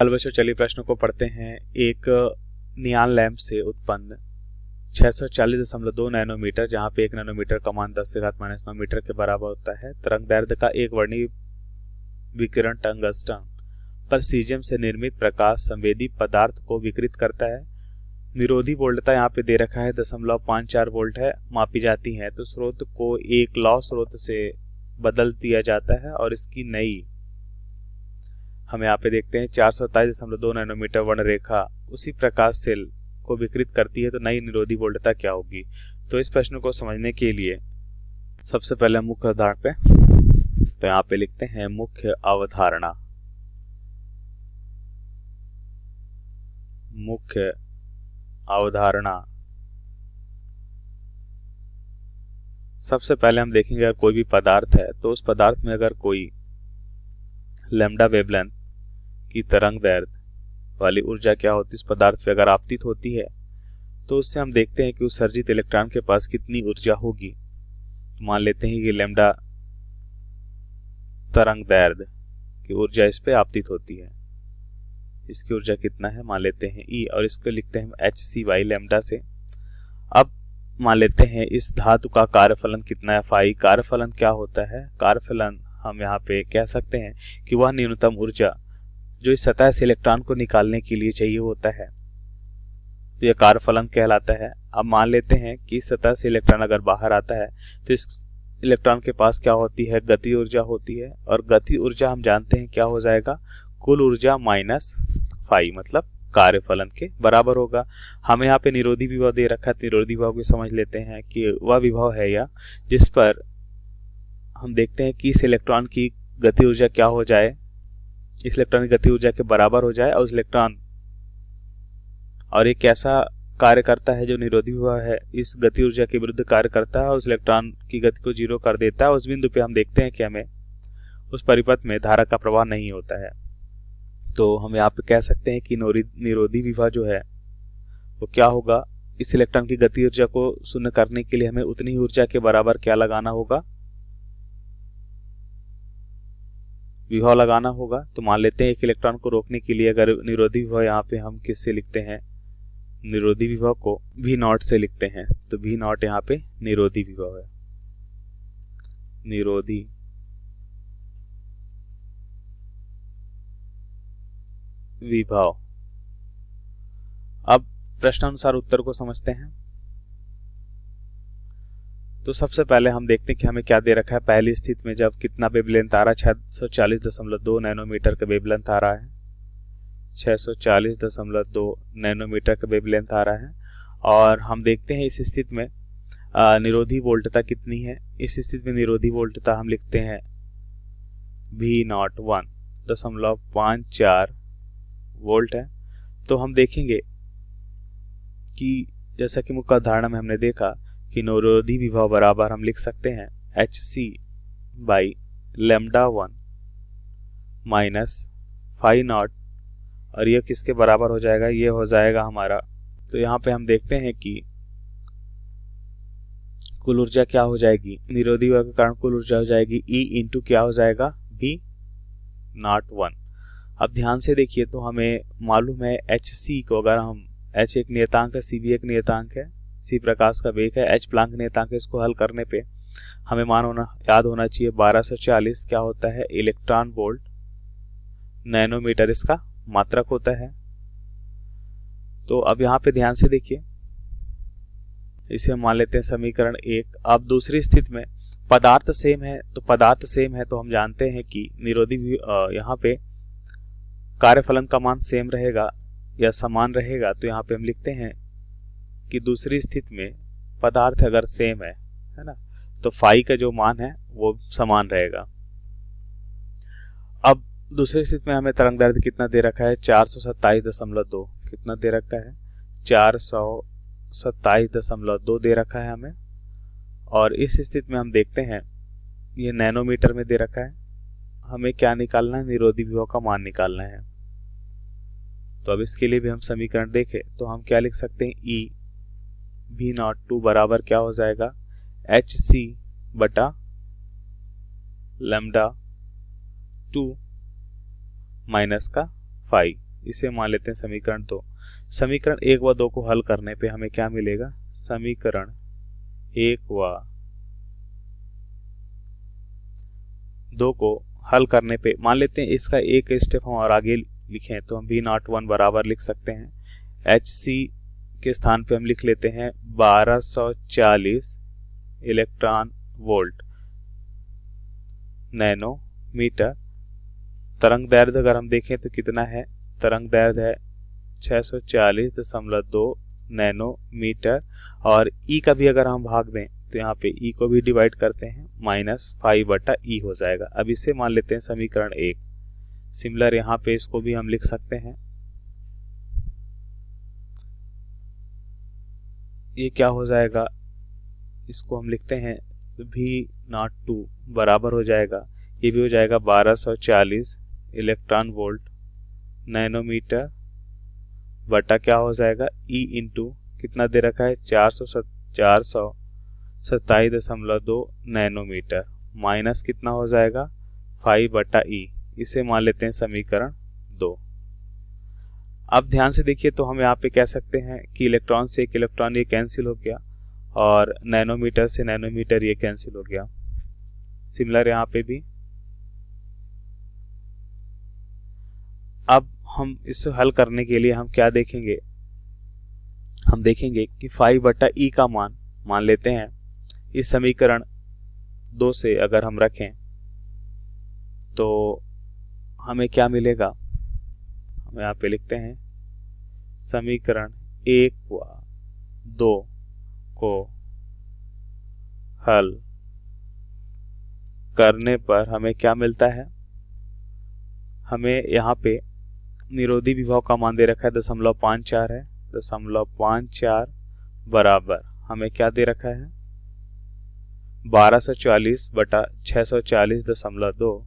Hello बच्चों, चलिए प्रश्न को पढ़ते हैं। एक नियान लैंप से उत्पन्न 640.2 नैनोमीटर, जहां पे 1 नैनोमीटर का मान 10⁻⁻9 मीटर के बराबर होता है, तरंग दैर्ध्य का एक वर्णीय विकिरण टंगस्टन पर सीजियम से निर्मित प्रकाश संवेदी पदार्थ को विकृत करता है। निरोधी वोल्टता यहाँ पे दे रखा है 0.54 वोल्ट है, मापी जाती है। तो स्रोत को एक लौ स्रोत से बदल दिया जाता है और इसकी नई हम यहाँ पे देखते हैं 427.2 नैनोमीटर वर्ण रेखा उसी प्रकाश सेल को विकृत करती है। तो नई निरोधी वोल्टता क्या होगी? तो इस प्रश्न को समझने के लिए सबसे पहले मुख्य आधार पे तो यहाँ पे लिखते हैं मुख्य अवधारणा। मुख्य अवधारणा सबसे पहले हम देखेंगे, अगर कोई भी पदार्थ है तो उस पदार्थ में अगर कोई लैम्डा वेवलेंथ की तरंग दैर्ध्य वाली ऊर्जा क्या होती है, उस पदार्थ पे अगर आपतित होती है तो उससे हम देखते हैं कि उस सर्जित इलेक्ट्रॉन के पास कितनी ऊर्जा होगी। मान लेते हैं कि लैम्डा तरंग दैर्ध्य की ऊर्जा इस पे आपतित होती है, इसकी ऊर्जा कितना है मान लेते हैं E, और इसको लिखते हैं hc/, लैम्डा से। अब मान लेते हैं इस धातु का कार्यफलन कितना है, फाई। कार्यफलन क्या होता है? कार्यफलन हम यहाँ पे कह सकते हैं कि वह न्यूनतम ऊर्जा जो इस सतह से इलेक्ट्रॉन को निकालने के लिए चाहिए होता है, तो यह कार्यफलन कहलाता है। अब मान लेते हैं कि इस सतह से इलेक्ट्रॉन अगर बाहर आता है तो इस इलेक्ट्रॉन के पास क्या होती है? गति ऊर्जा होती है, और गति ऊर्जा हम जानते हैं क्या हो जाएगा? कुल ऊर्जा माइनस फाई, मतलब कार्यफलन के बराबर होगा। हमें यहाँ पे निरोधी विभव दे रखा है, निरोधी विभव को समझ लेते हैं कि वह विभव है या जिस पर हम देखते हैं कि इस इलेक्ट्रॉन की गति ऊर्जा क्या हो जाए, इस इलेक्ट्रॉन की गति ऊर्जा के बराबर हो जाए, और उस इलेक्ट्रॉन और एक कैसा कार्य करता है जो निरोधी विभव है, इस गति ऊर्जा के विरुद्ध कार्य करता है, उस इलेक्ट्रॉन की गति को 0 कर देता है। उस बिंदु पे हम देखते हैं कि हमें उस परिपथ में धारा का प्रवाह नहीं होता है। तो हम यहाँ पे कह सकते हैं कि निरोधी विभव जो है वो क्या होगा? इस इलेक्ट्रॉन की गति ऊर्जा को शून्य करने के लिए हमें उतनी ऊर्जा के बराबर क्या लगाना होगा? विभव लगाना होगा। तो मान लेते हैं एक इलेक्ट्रॉन को रोकने के लिए अगर निरोधी विभव यहाँ पे हम किससे लिखते हैं? निरोधी विभव को V0 से लिखते हैं। तो V0 यहाँ पे निरोधी विभव है, निरोधी विभव। अब प्रश्नानुसार उत्तर को समझते हैं। तो सबसे पहले हम देखते हैं कि हमें क्या दे रखा है। पहली स्थिति में जब कितना वेवलेंथ आ रहा है? 640.2 नैनोमीटर का वेवलेंथ आ रहा है, 640.2 नैनोमीटर का वेवलेंथ आ रहा है। और हम देखते हैं इस स्थिति में निरोधी वोल्टता कितनी है। इस स्थिति में निरोधी वोल्टता हम लिखते हैं V0 1.54 वोल्ट है। तो हम देखेंगे कि जैसा कि मुख्य अवधारणा में हमने देखा कि निरोधी विभव बराबर हम लिख सकते हैं hc/λ1 माइनस फाई नॉट, और यह किसके बराबर हो जाएगा? ये हो जाएगा हमारा, तो यहाँ पे हम देखते हैं कि कुल ऊर्जा क्या हो जाएगी? निरोधी विभव के कारण कुल ऊर्जा हो जाएगी E इंटू क्या हो जाएगा? V01। अब ध्यान से देखिए, तो हमें मालूम है hc को, अगर हम h एक नियतांक है, c भी एक नियतांक है, c प्रकाश का वेग है, h प्लांक नियतांक है, इसको हल करने पे हमें मान याद होना चाहिए 1240 क्या होता है? इलेक्ट्रॉन वोल्ट नैनोमीटर इसका मात्रक होता है। तो अब यहाँ पे ध्यान से देखिए, इसे हम मान लेते हैं समीकरण 1। अब दूसरी स्थिति में पदार्थ सेम है, तो पदार्थ सेम है तो हम जानते हैं कि निरोधी यहाँ पे कार्यफलन का मान सेम रहेगा या समान रहेगा। तो यहाँ पे हम लिखते हैं कि दूसरी स्थिति में पदार्थ अगर सेम है ना, तो फाई का जो मान है वो समान रहेगा। अब दूसरी स्थिति में हमें तरंग दैर्ध्य कितना दे रखा है? 427.2। कितना दे रखा है? 427.2 दे रखा है हमें। और इस स्थिति में हम देखते हैं ये नैनोमीटर में दे रखा है। हमें क्या निकालना है? निरोधी विभव का मान निकालना है। तो अब इसके लिए भी हम समीकरण देखें तो हम क्या लिख सकते हैं? E V02 बराबर क्या हो जाएगा? hc/λ2 माइनस का फाई। इसे मान लेते हैं समीकरण 2। समीकरण 1 व 2 को हल करने पे हमें क्या मिलेगा? समीकरण 1 व 2 को हल करने पे मान लेते हैं इसका एक स्टेप हम और आगे लिखें तो हम V01 बराबर लिख सकते हैं HC के स्थान पे हम लिख लेते हैं 1240 इलेक्ट्रॉन वोल्ट नैनोमीटर। तरंग दैर्ध्य अगर हम देखें तो कितना है? तरंग दैर्ध्य है 640.2 नैनोमीटर। और ई का भी अगर हम भाग दें तो यहाँ पे ई को भी डिवाइड करते हैं, -5/E हो जाएगा। अब इसे मान लेते हैं समीकरण 1। सिमिलर यहाँ पे इसको भी हम लिख सकते हैं। ये क्या हो जाएगा? इसको हम लिखते हैं V02 बराबर हो जाएगा, ये भी हो जाएगा 1240 इलेक्ट्रॉन वोल्ट नैनोमीटर बटा क्या हो जाएगा? E इंटू कितना दे रखा है? 427.2 नैनोमीटर माइनस कितना हो जाएगा? 5/E। इसे मान लेते हैं समीकरण 2। अब ध्यान से देखिए तो हम यहाँ पे कह सकते हैं कि इलेक्ट्रॉन से एक इलेक्ट्रॉन ये कैंसिल हो गया और नैनोमीटर से नैनोमीटर ये कैंसिल हो गया। सिमिलर यहाँ पे भी। अब हम इसे हल करने के लिए हम क्या देखेंगे? हम देखेंगे कि 5/E का मान लेते हैं इस समीकरण 2 से अगर हम रखें तो हमें क्या मिलेगा? हम यहाँ पे लिखते हैं समीकरण 1 व 2 को हल करने पर हमें क्या मिलता है? हमें यहाँ पे निरोधी विभव का मान दे रखा है 0.54 है। 0.54 बराबर हमें क्या दे रखा है? 1240/640.2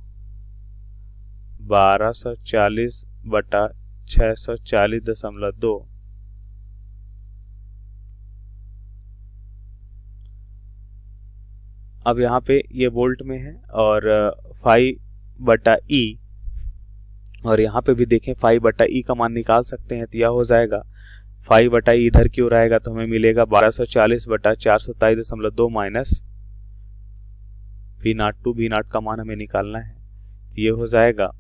1240/640.2 अब यहाँ पे ये वोल्ट में है और 5/E और यहाँ पे भी देखें 5/E का मान निकाल सकते हैं तो यह हो जाएगा 5/E इधर की ओर आएगा तो हमें मिलेगा 1240/427.2 माइनस V02 का मान हमें निकालना है। ये हो जाएगा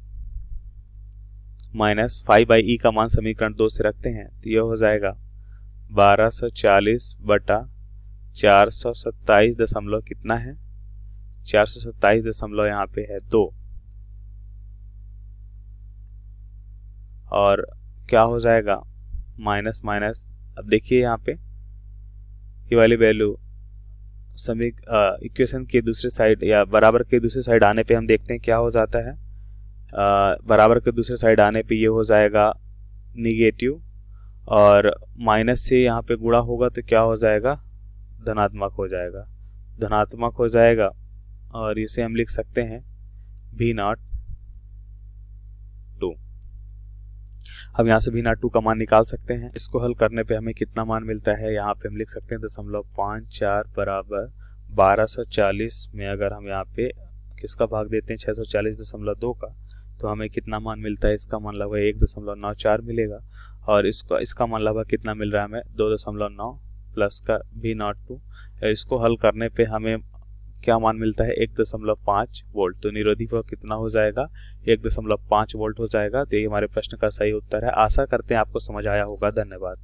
-5/E का मान समीकरण 2 से रखते हैं तो यह हो जाएगा 1240/427 कितना है? 427 यहाँ पे है 2 और क्या हो जाएगा? Minus minus. अब देखिए यहाँ पे ये वाली वैल्यू इक्वेशन के दूसरे साइड या बराबर के दूसरे साइड आने पे हम देखते हैं क्या हो जाता है। बराबर के दूसरे साइड आने पे ये हो जाएगा निगेटिव और माइनस से यहाँ पे गुणा होगा तो क्या हो जाएगा? धनात्मक हो जाएगा। धनात्मक हो जाएगा और इसे हम लिख सकते हैं V02। अब यहाँ से V02 का मान निकाल सकते हैं। इसको हल करने पे हमें कितना मान मिलता है? यहाँ पे हम लिख सकते हैं 0.54 बराबर 1240 में अगर हम यहाँ पे किसका भाग देते हैं 640.2 का तो हमें कितना मान मिलता है? इसका मान लगभग 1.94 मिलेगा और इसका मान लगभग कितना मिल रहा है हमें? 2.9 प्लस का V02। इसको हल करने पे हमें क्या मान मिलता है? 1.5 वोल्ट। तो निरोधी विभव कितना हो जाएगा? 1.5 वोल्ट हो जाएगा। तो ये हमारे प्रश्न का सही उत्तर है। आशा करते हैं आपको समझ आया होगा। धन्यवाद।